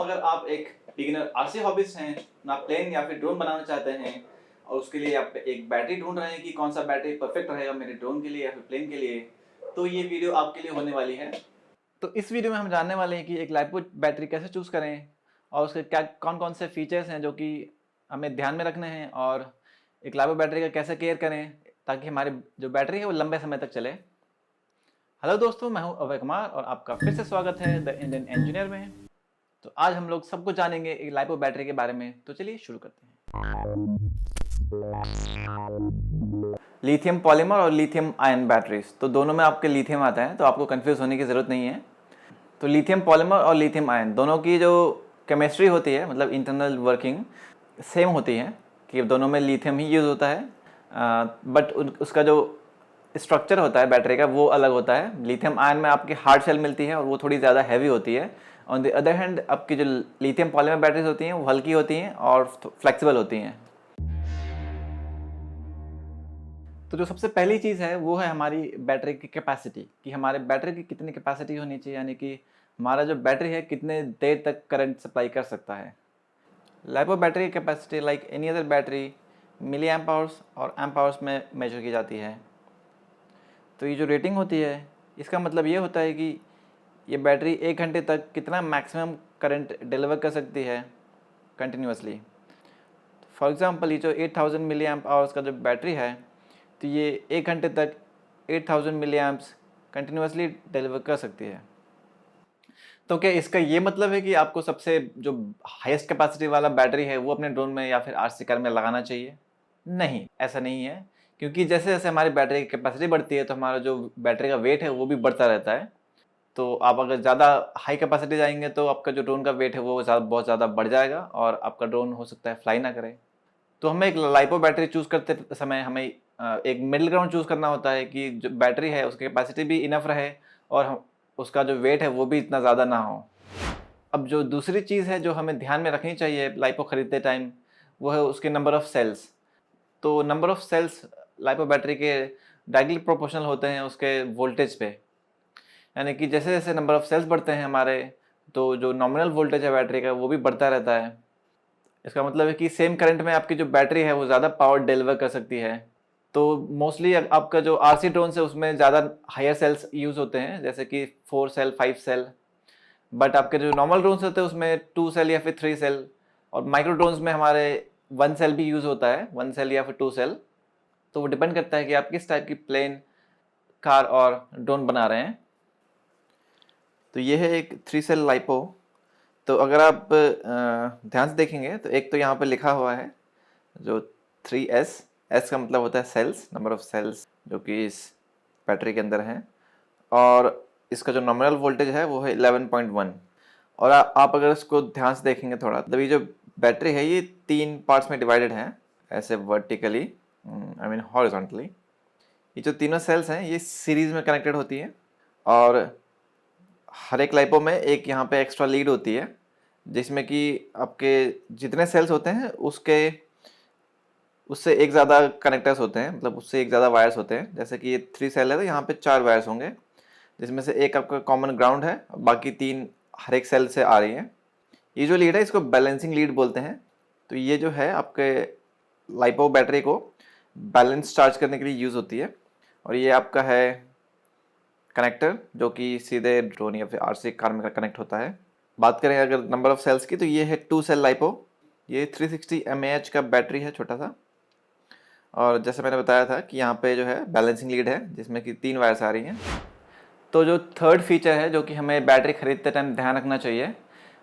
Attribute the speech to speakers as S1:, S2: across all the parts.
S1: अगर आप एक बिगिनर आरसी हॉबिस्ट हैं ना, प्लेन या फिर ड्रोन बनाना चाहते हैं और उसके लिए आप एक बैटरी ढूंढ रहे हैं कि कौन सा बैटरी परफेक्ट रहेगा मेरे ड्रोन के लिए या फिर प्लेन के लिए, तो ये वीडियो आपके लिए होने वाली है। तो इस वीडियो में हम जानने वाले हैं कि एक लाइपो बैटरी कैसे चूज़ करें और उसके क्या कौन कौन से फीचर्स हैं जो कि हमें ध्यान में रखने हैं, और एक लाइपो बैटरी का कैसे केयर करें ताकि हमारी जो बैटरी है वो लंबे समय तक चले। हेलो दोस्तों, मैं हूं अभय कुमार और आपका फिर से स्वागत है द इंडियन इंजीनियर में। तो आज हम लोग सब कुछ जानेंगे एक लाइपो बैटरी के बारे में, तो चलिए शुरू करते हैं। लिथियम पॉलीमर और लिथियम आयन बैटरीज, तो दोनों में आपके लिथियम आता है, तो आपको कंफ्यूज होने की ज़रूरत नहीं है। तो लिथियम पॉलीमर और लिथियम आयन दोनों की जो केमिस्ट्री होती है, मतलब इंटरनल वर्किंग सेम होती है कि दोनों में लिथियम ही यूज़ होता है, बट उसका जो स्ट्रक्चर होता है बैटरी का वो अलग होता है। लिथियम आयन में आपकी हार्ड शेल मिलती है और वो थोड़ी ज़्यादा हैवी होती है। ऑन द अदर हैंड आपकी जो लिथियम पॉलीमर बैटरीज होती हैं वो हल्की होती हैं और फ्लेक्सिबल होती हैं। तो जो सबसे पहली चीज़ है वो है हमारी बैटरी की कैपेसिटी, कि हमारे बैटरी की कितनी कैपेसिटी होनी चाहिए, यानी कि हमारा जो बैटरी है कितने देर तक करंट सप्लाई कर सकता है। लाइपो बैटरी की capacity like any other battery milli amp hours और एम्प आवर्स में मेजर की जाती है। तो ये जो रेटिंग होती है इसका मतलब ये होता है कि ये बैटरी 1 घंटे तक कितना मैक्सिमम करंट डिलीवर कर सकती है कंटिन्यूसली। फॉर एग्जांपल ये जो 8000 मिली एम्प आवर्स का जो बैटरी है, तो ये 1 घंटे तक 8000 मिली एम्प्स कंटिन्यूसली डिलीवर कर सकती है। तो क्या इसका ये मतलब है कि आपको सबसे जो हाईएस्ट कैपेसिटी वाला बैटरी है वो अपने ड्रोन में या फिर आरसी कार में लगाना चाहिए? नहीं, ऐसा नहीं है, क्योंकि जैसे जैसे हमारी बैटरी की कैपेसिटी बढ़ती है तो हमारा जो बैटरी का वेट है वो भी बढ़ता रहता है। तो आप अगर ज़्यादा हाई कैपेसिटी जाएंगे तो आपका जो ड्रोन का वेट है वो बहुत ज़्यादा बढ़ जाएगा और आपका ड्रोन हो सकता है फ्लाई ना करे। तो हमें एक लाइपो बैटरी चूज़ करते समय हमें एक मिडिल ग्राउंड चूज़ करना होता है कि जो बैटरी है उसकी कैपेसिटी भी इनफ रहे और उसका जो वेट है वो भी इतना ज़्यादा ना हो। अब जो दूसरी चीज़ है जो हमें ध्यान में रखनी चाहिए लाइपो खरीदते टाइम, वो है उसके नंबर ऑफ़ सेल्स। तो number of cells lipo battery के डायरेक्टली प्रोपोर्शनल होते हैं उसके वोल्टेज पे, यानी कि जैसे जैसे नंबर ऑफ़ सेल्स बढ़ते हैं हमारे, तो जो नॉमिनल वोल्टेज है बैटरी का वो भी बढ़ता रहता है। इसका मतलब है कि सेम करंट में आपकी जो बैटरी है वो ज़्यादा पावर डिलीवर कर सकती है। तो मोस्टली आपका जो आरसी ड्रोन है उसमें ज़्यादा हायर सेल्स यूज़ होते हैं, जैसे कि 4 सेल 5 सेल, बट आपके जो नॉर्मल ड्रोन्स होते हैं उसमें 2 सेल या फिर 3 सेल, और माइक्रो ड्रोन्स में हमारे 1 सेल भी यूज़ होता है, 1 सेल या फिर 2 सेल। तो वो डिपेंड करता है कि आप किस टाइप की प्लेन, कार और ड्रोन बना रहे हैं। तो ये है एक 3 सेल लाइपो। तो अगर आप ध्यान से देखेंगे तो एक तो यहाँ पे लिखा हुआ है जो 3S, S का मतलब होता है सेल्स, नंबर ऑफ सेल्स जो कि इस बैटरी के अंदर हैं, और इसका जो नॉमिनल वोल्टेज है वो है 11.1। और आप अगर इसको ध्यान से देखेंगे थोड़ा, तो ये जो बैटरी है ये 3 पार्ट्स में डिवाइडेड है, ऐसे वर्टिकली, आई मीन हॉरिजॉन्टली। ये जो तीनों सेल्स हैं ये सीरीज में कनेक्टेड होती हैं, और हर एक लाइपो में एक यहाँ पे एक्स्ट्रा लीड होती है, जिसमें कि आपके जितने सेल्स होते हैं उससे एक ज़्यादा कनेक्टर्स होते हैं, मतलब उससे एक ज़्यादा वायर्स होते हैं। जैसे कि ये 3 सेल है तो यहाँ पे 4 वायर्स होंगे, जिसमें से एक आपका कॉमन ग्राउंड है, बाकी 3 हर एक सेल से आ रही हैं। ये जो लीड है इसको बैलेंसिंग लीड बोलते हैं। तो ये जो है आपके लाइपो बैटरी को बैलेंस चार्ज करने के लिए यूज़ होती है। और ये आपका है कनेक्टर जो कि सीधे ड्रोन या फिर आरसी कार में कनेक्ट होता है। बात करें अगर नंबर ऑफ सेल्स की, तो ये है 2 सेल लाइपो। ये 360 mAh का बैटरी है, छोटा सा। और जैसे मैंने बताया था कि यहाँ पे जो है बैलेंसिंग लीड है जिसमें कि 3 वायर्स आ रही हैं। तो जो थर्ड फीचर है जो कि हमें बैटरी खरीदते टाइम ध्यान रखना चाहिए,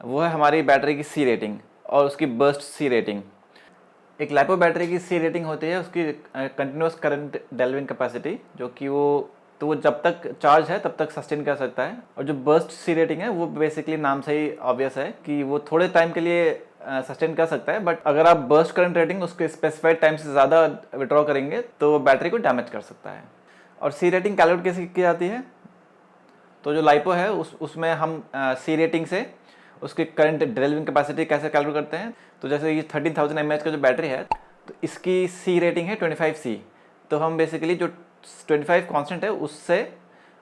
S1: वो है हमारी बैटरी की सी रेटिंग और उसकी बर्स्ट सी रेटिंग। एक लाइपो बैटरी की सी रेटिंग होती है उसकी कंटिन्यूस करंट डेलिवरिंग कैपेसिटी, जो कि वो जब तक चार्ज है तब तक सस्टेन कर सकता है। और जो बर्स्ट सी रेटिंग है वो बेसिकली नाम से ही ऑब्वियस है कि वो थोड़े टाइम के लिए सस्टेन कर सकता है, बट अगर आप बर्स्ट करंट रेटिंग उसके स्पेसिफाइड टाइम से ज़्यादा विड्रॉ करेंगे तो वो बैटरी को डैमेज कर सकता है। और सी रेटिंग कैलकुलेट कैसे की जाती है? तो जो लाइपो है उसमें हम सी रेटिंग से उसकी करंट डिलीवरिंग कैपेसिटी कैसे कैलकुलेट करते हैं। तो जैसे ये 13,000 mAh का जो बैटरी है तो इसकी सी रेटिंग है 25C। तो हम बेसिकली जो 25 कांस्टेंट है उससे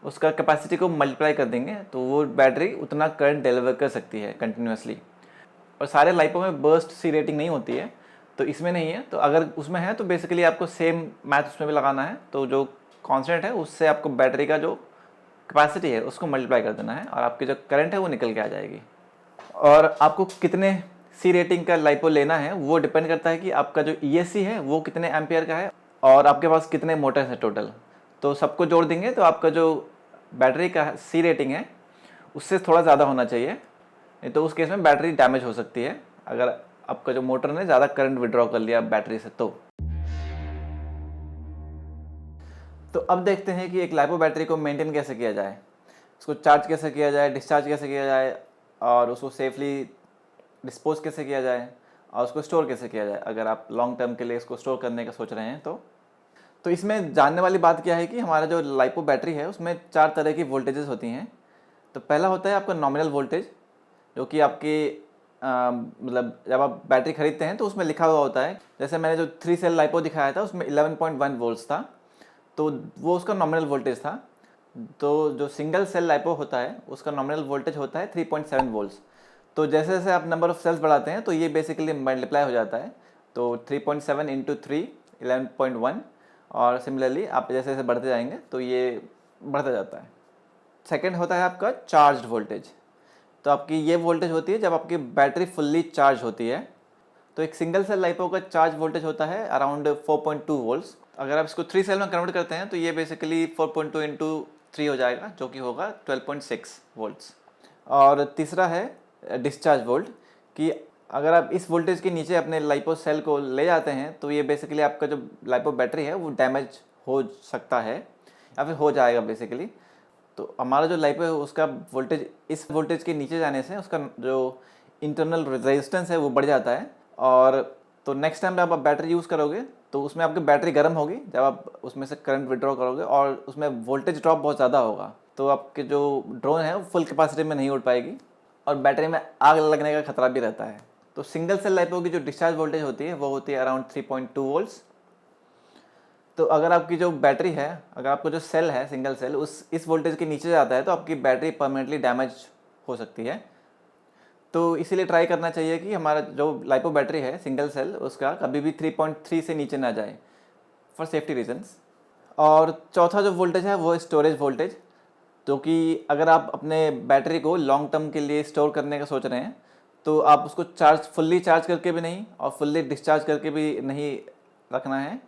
S1: उसका कैपेसिटी को मल्टीप्लाई कर देंगे तो वो बैटरी उतना करंट डिलीवर कर सकती है कंटिन्यूसली। और सारे लाइपो में बर्स्ट सी रेटिंग नहीं होती है, तो इसमें नहीं है। तो अगर उसमें है तो बेसिकली आपको सेम मैथ उसमें भी लगाना है। तो जो कांस्टेंट है उससे आपको बैटरी का जो कैपेसिटी है उसको मल्टीप्लाई कर देना है और आपकी जो करंट है वो निकल के आ जाएगी। और आपको कितने सी रेटिंग का लाइपो लेना है वो डिपेंड करता है कि आपका जो ईएससी है वो कितने एम्पियर का है और आपके पास कितने मोटर्स है टोटल। तो सबको जोड़ देंगे तो आपका जो बैटरी का सी रेटिंग है उससे थोड़ा ज़्यादा होना चाहिए, नहीं तो उस केस में बैटरी डैमेज हो सकती है अगर आपका जो मोटर ने ज़्यादा करंट विड्रॉ कर लिया बैटरी से। तो अब देखते हैं कि एक लाइपो बैटरी को मेंटेन कैसे किया जाए, उसको चार्ज कैसे किया जाए, डिस्चार्ज कैसे किया जाए और उसको सेफली डिस्पोज कैसे किया जाए और उसको स्टोर कैसे किया जाए अगर आप लॉन्ग टर्म के लिए इसको स्टोर करने का सोच रहे हैं। तो इसमें जानने वाली बात क्या है कि हमारा जो लाइपो बैटरी है उसमें 4 तरह की वोल्टेजेस होती हैं। तो पहला होता है आपका नॉमिनल वोल्टेज, जो कि आपकी मतलब जब आप बैटरी खरीदते हैं तो उसमें लिखा हुआ होता है। जैसे मैंने जो 3 सेल लाइपो दिखाया था उसमें 11.1 वोल्ट्स था, तो वो उसका नॉमिनल वोल्टेज था। तो जो सिंगल सेल लाइपो होता है उसका नॉमिनल वोल्टेज होता है 3.7 वोल्ट्स। तो जैसे जैसे आप नंबर ऑफ सेल्स बढ़ाते हैं तो ये बेसिकली मल्टीप्लाई हो जाता है। तो 3.7 इंटू 3 11.1, और सिमिलरली आप जैसे जैसे बढ़ते जाएंगे तो ये बढ़ता जाता है। सेकंड होता है आपका चार्ज वोल्टेज। तो आपकी ये वोल्टेज होती है जब आपकी बैटरी फुल्ली चार्ज होती है। तो एक सिंगल सेल लाइपो का चार्ज वोल्टेज होता है अराउंड 4.2 वोल्ट्स। अगर आप इसको 3 सेल में कन्वर्ट करते हैं तो ये बेसिकली 4.2 इंटू 3 हो जाएगा, जो कि होगा 12.6 वोल्ट्स। और तीसरा है डिस्चार्ज वोल्ट, कि अगर आप इस वोल्टेज के नीचे अपने लाइपो सेल को ले जाते हैं तो ये बेसिकली आपका जो लाइपो बैटरी है वो डैमेज हो सकता है या फिर हो जाएगा बेसिकली। तो हमारा जो लाइपो है उसका वोल्टेज इस वोल्टेज के नीचे जाने से उसका जो इंटरनल रेजिस्टेंस है वो बढ़ जाता है। और तो नेक्स्ट टाइम जब आप बैटरी यूज़ करोगे तो उसमें आपकी बैटरी गर्म होगी जब आप उसमें से करंट विड्रॉ करोगे और उसमें वोल्टेज ड्रॉप बहुत ज़्यादा होगा, तो आपके जो ड्रोन है वो फुल कैपेसिटी में नहीं उड़ पाएगी और बैटरी में आग लगने का खतरा भी रहता है। तो सिंगल सेल लाइपो की जो डिस्चार्ज वोल्टेज होती है वो होती है अराउंड 3.2 वोल्ट्स। तो अगर आपकी जो बैटरी है, अगर आपका जो सेल है सिंगल सेल इस वोल्टेज के नीचे जाता है तो आपकी बैटरी परमानेंटली डैमेज हो सकती है। तो इसीलिए ट्राई करना चाहिए कि हमारा जो लाइपो बैटरी है सिंगल सेल उसका कभी भी 3.3 से नीचे ना जाए फॉर सेफ्टी रीजंस। और चौथा जो वोल्टेज है वो है स्टोरेज वोल्टेज, जो कि अगर आप अपने बैटरी को लॉन्ग टर्म के लिए स्टोर करने का सोच रहे हैं तो आप उसको फुल्ली चार्ज करके भी नहीं और फुल्ली डिस्चार्ज करके भी नहीं रखना है,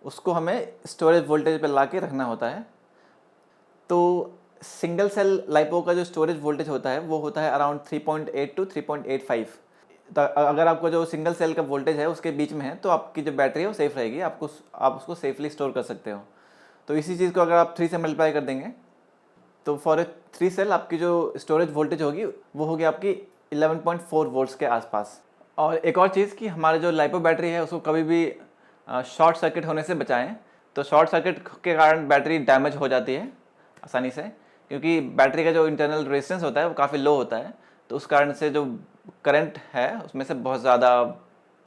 S1: उसको हमें स्टोरेज वोल्टेज पर ला के रखना होता है। तो सिंगल सेल लाइपो का जो स्टोरेज वोल्टेज होता है वो होता है अराउंड 3.8 टू 3.85। तो अगर आपका जो सिंगल सेल का वोल्टेज है उसके बीच में है तो आपकी जो बैटरी है वो सेफ़ रहेगी, आप उसको सेफली स्टोर कर सकते हो। तो इसी चीज़ को अगर आप 3 से मल्टीप्लाई कर देंगे तो फॉर ए 3 सेल आपकी जो स्टोरेज वोल्टेज होगी वो होगी आपकी 11.4 वोल्ट्स के आसपास। और एक और चीज़ कि हमारे जो लाइपो बैटरी है उसको कभी भी शॉर्ट सर्किट होने से बचाएं। तो शॉर्ट सर्किट के कारण बैटरी डैमेज हो जाती है आसानी से, क्योंकि बैटरी का जो इंटरनल रेजिस्टेंस होता है वो काफ़ी लो होता है, तो उस कारण से जो करंट है उसमें से बहुत ज़्यादा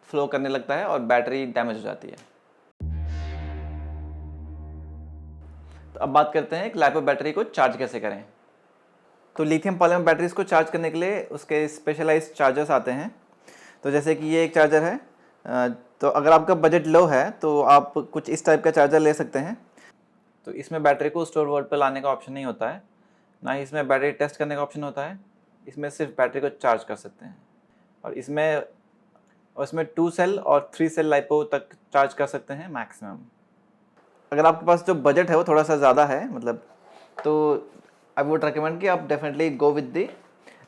S1: फ्लो करने लगता है और बैटरी डैमेज हो जाती है। तो अब बात करते हैं कि लाइपो बैटरी को चार्ज कैसे करें। तो लिथियम पॉलीमर बैटरीज को चार्ज करने के लिए उसके स्पेशलाइज्ड चार्जर्स आते हैं। तो जैसे कि ये एक चार्जर है, तो अगर आपका बजट लो है तो आप कुछ इस टाइप का चार्जर ले सकते हैं। तो इसमें बैटरी को स्टोर वर्ड पर लाने का ऑप्शन नहीं होता है, ना ही इसमें बैटरी टेस्ट करने का ऑप्शन होता है। इसमें सिर्फ बैटरी को चार्ज कर सकते हैं और इसमें 2 सेल और 3 सेल लाइपो तक चार्ज कर सकते हैं मैक्सिमम। अगर आपके पास जो बजट है वो थोड़ा सा ज़्यादा है मतलब, तो आई वुड रिकमेंड कि आप definitely go with the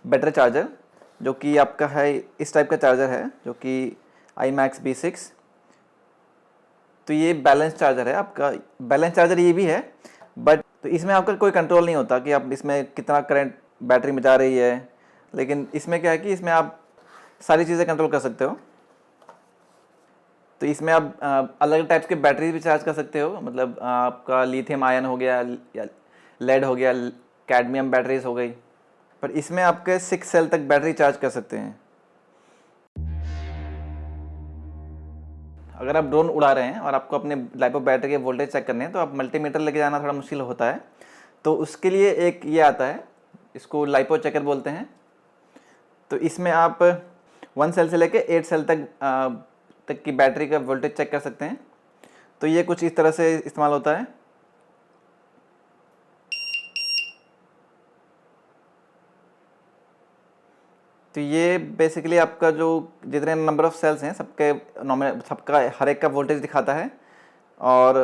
S1: better charger, जो कि आपका है इस टाइप का चार्जर है जो कि iMax B6। तो ये बैलेंस चार्जर है, आपका बैलेंस चार्जर ये भी है, बट तो इसमें आपका कोई कंट्रोल नहीं होता कि आप इसमें कितना करंट बैटरी में जा रही है। लेकिन इसमें क्या है कि इसमें आप सारी चीज़ें कंट्रोल कर सकते हो। तो इसमें आप अलग टाइप्स के बैटरी भी चार्ज कर सकते हो, मतलब आपका लिथियम आयन हो गया या लेड हो गया, कैडमियम बैटरीज हो गई। पर इसमें आपके 6 सेल तक बैटरी चार्ज कर सकते हैं। अगर आप ड्रोन उड़ा रहे हैं और आपको अपने लाइपो बैटरी के वोल्टेज चेक करने हैं तो आप मल्टीमीटर लेके जाना थोड़ा मुश्किल होता है। तो उसके लिए एक ये आता है, इसको लाइपो चेकर बोलते हैं। तो इसमें आप 1 सेल से लेके 8 सेल तक की बैटरी का वोल्टेज चेक कर सकते हैं। तो ये कुछ इस तरह से इस्तेमाल होता है। तो ये बेसिकली आपका जो जितने नंबर ऑफ सेल्स हैं सबका हर एक का वोल्टेज दिखाता है और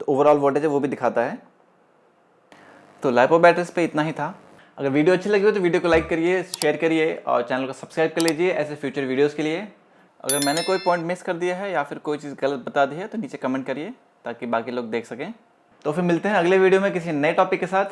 S1: ओवरऑल वोल्टेज है वो भी दिखाता है। तो लाइपो बैटरीज पे इतना ही था। अगर वीडियो अच्छी लगी हो तो वीडियो को लाइक करिए, शेयर करिए और चैनल को सब्सक्राइब कर लीजिए ऐसे फ्यूचर वीडियोस के लिए। अगर मैंने कोई पॉइंट मिस कर दिया है या फिर कोई चीज़ गलत बता दी है तो नीचे कमेंट करिए ताकि बाकी लोग देख सकें। तो फिर मिलते हैं अगले वीडियो में किसी नए टॉपिक के साथ।